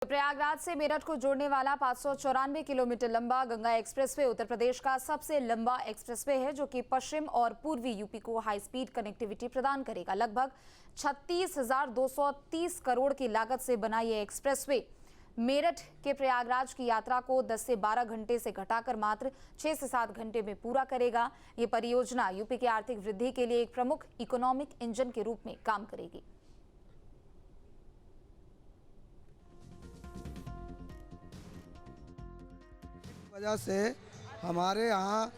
प्रयागराज से मेरठ को जोड़ने वाला 594 किलोमीटर लंबा गंगा एक्सप्रेसवे उत्तर प्रदेश का सबसे लंबा एक्सप्रेसवे है, जो कि पश्चिम और पूर्वी यूपी को हाई स्पीड कनेक्टिविटी प्रदान करेगा। लगभग 36,230 करोड़ की लागत से बना ये एक्सप्रेसवे मेरठ के प्रयागराज की यात्रा को 10 से 12 घंटे से घटाकर मात्र 6 से 7 घंटे में पूरा करेगा। ये परियोजना यूपी की आर्थिक वृद्धि के लिए एक प्रमुख इकोनॉमिक इंजन के रूप में काम करेगी। वजह से हमारे यहाँ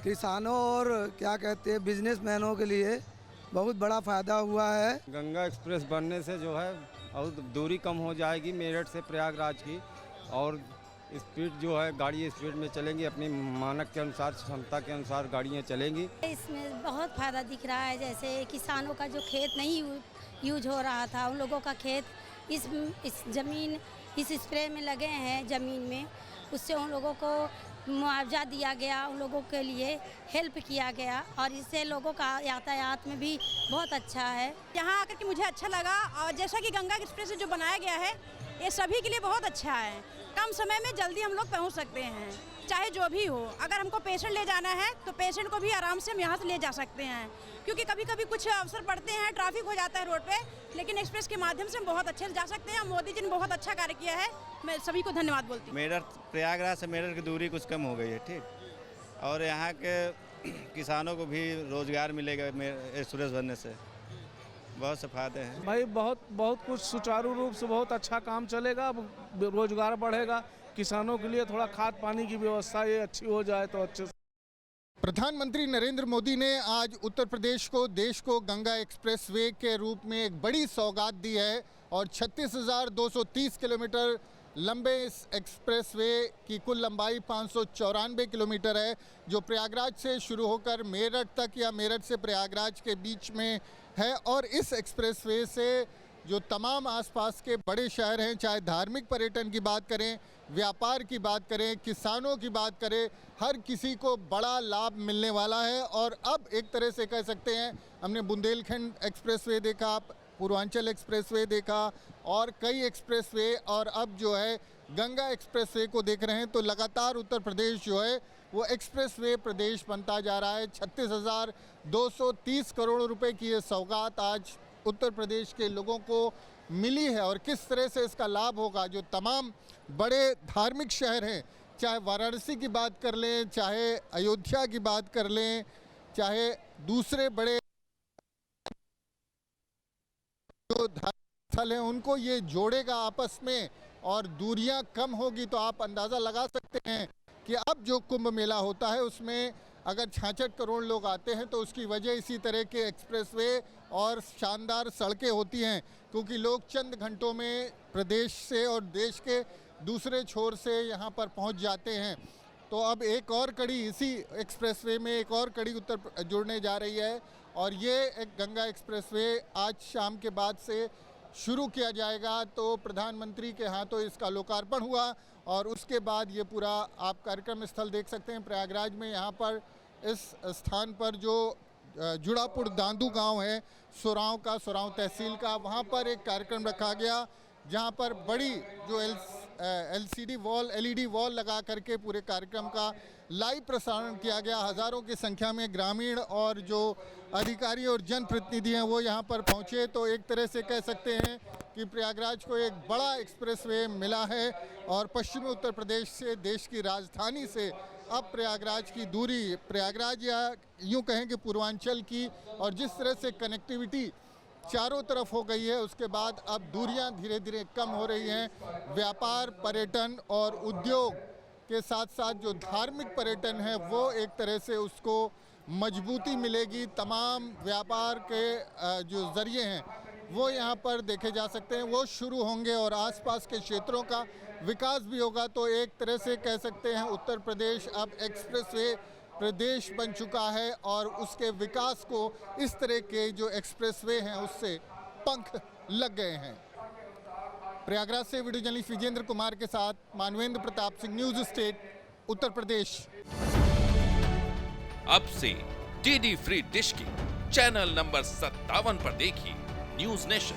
किसानों और क्या कहते हैं बिजनेसमैनों के लिए बहुत बड़ा फायदा हुआ है। गंगा एक्सप्रेस बनने से जो है और दूरी कम हो जाएगी मेरठ से प्रयागराज की, और स्पीड जो है गाड़ी स्पीड में चलेंगी, अपनी मानक के अनुसार क्षमता के अनुसार गाड़ियाँ चलेंगी। इसमें बहुत फायदा दिख रहा है। जैसे किसानों का जो खेत नहीं यूज हो रहा था, उन लोगों का खेत इस जमीन इस स्प्रे में लगे हैं ज़मीन में, उससे उन लोगों को मुआवजा दिया गया, उन लोगों के लिए हेल्प किया गया और इससे लोगों का यातायात में भी बहुत अच्छा है। यहाँ आकर के मुझे अच्छा लगा, और जैसा कि गंगा एक्सप्रेस जो बनाया गया है ये सभी के लिए बहुत अच्छा है। कम समय में जल्दी हम लोग पहुँच सकते हैं, चाहे जो भी हो। अगर हमको पेशेंट ले जाना है तो पेशेंट को भी आराम से हम यहाँ से ले जा सकते हैं, क्योंकि कभी कभी कुछ अवसर पड़ते हैं, ट्रैफिक हो जाता है रोड पे, लेकिन एक्सप्रेस के माध्यम से हम बहुत अच्छे से जा सकते हैं। मोदी जी ने बहुत अच्छा कार्य किया है, मैं सभी को धन्यवाद बोलती हूँ। मेरठ प्रयागराज से मेरठ की दूरी कुछ कम हो गई है, ठीक, और यहाँ के किसानों को भी रोजगार मिलेगा एक्सप्रेस बनने से, बहुत से फायदे हैं। भाई बहुत कुछ सुचारू रूप से बहुत अच्छा काम चलेगा, रोजगार बढ़ेगा, किसानों के लिए थोड़ा खाद पानी की व्यवस्था ये अच्छी हो जाए तो अच्छे से। प्रधानमंत्री नरेंद्र मोदी ने आज उत्तर प्रदेश को, देश को गंगा एक्सप्रेसवे के रूप में एक बड़ी सौगात दी है और 36,230 किलोमीटर लंबे इस एक्सप्रेसवे की कुल लंबाई 594 किलोमीटर है, जो प्रयागराज से शुरू होकर मेरठ तक या मेरठ से प्रयागराज के बीच में है। और इस एक्सप्रेसवे से जो तमाम आसपास के बड़े शहर हैं, चाहे धार्मिक पर्यटन की बात करें, व्यापार की बात करें, किसानों की बात करें, हर किसी को बड़ा लाभ मिलने वाला है। और अब एक तरह से कह सकते हैं, हमने बुंदेलखंड एक्सप्रेसवे देखा, पूर्वांचल एक्सप्रेसवे देखा और कई एक्सप्रेसवे, और अब जो है गंगा एक्सप्रेसवे को देख रहे हैं, तो लगातार उत्तर प्रदेश जो है वो एक्सप्रेसवे प्रदेश बनता जा रहा है। 36,230 करोड़ रुपए की ये सौगात आज उत्तर प्रदेश के लोगों को मिली है। और किस तरह से इसका लाभ होगा, जो तमाम बड़े धार्मिक शहर हैं, चाहे वाराणसी की बात कर लें, चाहे अयोध्या की बात कर लें, चाहे दूसरे बड़े जो धार्मिक स्थल हैं, उनको ये जोड़ेगा आपस में और दूरियां कम होगी। तो आप अंदाज़ा लगा सकते हैं कि अब जो कुंभ मेला होता है उसमें अगर 66 करोड़ लोग आते हैं तो उसकी वजह इसी तरह के एक्सप्रेसवे और शानदार सड़कें होती हैं, क्योंकि लोग चंद घंटों में प्रदेश से और देश के दूसरे छोर से यहाँ पर पहुँच जाते हैं। तो अब एक और कड़ी इसी एक्सप्रेसवे में एक और कड़ी उत्तर जुड़ने जा रही है, और ये एक गंगा एक्सप्रेसवे आज शाम के बाद से शुरू किया जाएगा। तो प्रधानमंत्री के हाथों इसका लोकार्पण हुआ और उसके बाद ये पूरा आप कार्यक्रम स्थल देख सकते हैं प्रयागराज में। यहाँ पर इस स्थान पर जो जुड़ापुर दांदू गांव है, सुराव तहसील का, वहाँ पर एक कार्यक्रम रखा गया, जहाँ पर बड़ी जो LCD वॉल, LED वॉल लगा करके पूरे कार्यक्रम का लाइव प्रसारण किया गया। हज़ारों की संख्या में ग्रामीण और जो अधिकारी और जनप्रतिनिधि हैं वो यहाँ पर पहुँचे। तो एक तरह से कह सकते हैं कि प्रयागराज को एक बड़ा एक्सप्रेसवे मिला है, और पश्चिमी उत्तर प्रदेश से, देश की राजधानी से अब प्रयागराज की दूरी, प्रयागराज या यूँ कहें कि पूर्वांचल की, और जिस तरह से कनेक्टिविटी चारों तरफ हो गई है, उसके बाद अब दूरियां धीरे धीरे कम हो रही हैं। व्यापार, पर्यटन और उद्योग के साथ साथ जो धार्मिक पर्यटन है वो एक तरह से उसको मजबूती मिलेगी। तमाम व्यापार के जो ज़रिए हैं वो यहाँ पर देखे जा सकते हैं, वो शुरू होंगे और आसपास के क्षेत्रों का विकास भी होगा। तो एक तरह से कह सकते हैं उत्तर प्रदेश अब एक्सप्रेसवे प्रदेश बन चुका है, और उसके विकास को इस तरह के जो एक्सप्रेसवे हैं उससे पंख लग गए हैं। प्रयागराज से वीडियो जर्नलिस्ट विजेंद्र कुमार के साथ मानवेंद्र प्रताप सिंह, न्यूज स्टेट, उत्तर प्रदेश। अब से DD फ्री डिश की चैनल नंबर 57 पर देखिए न्यूज नेशन।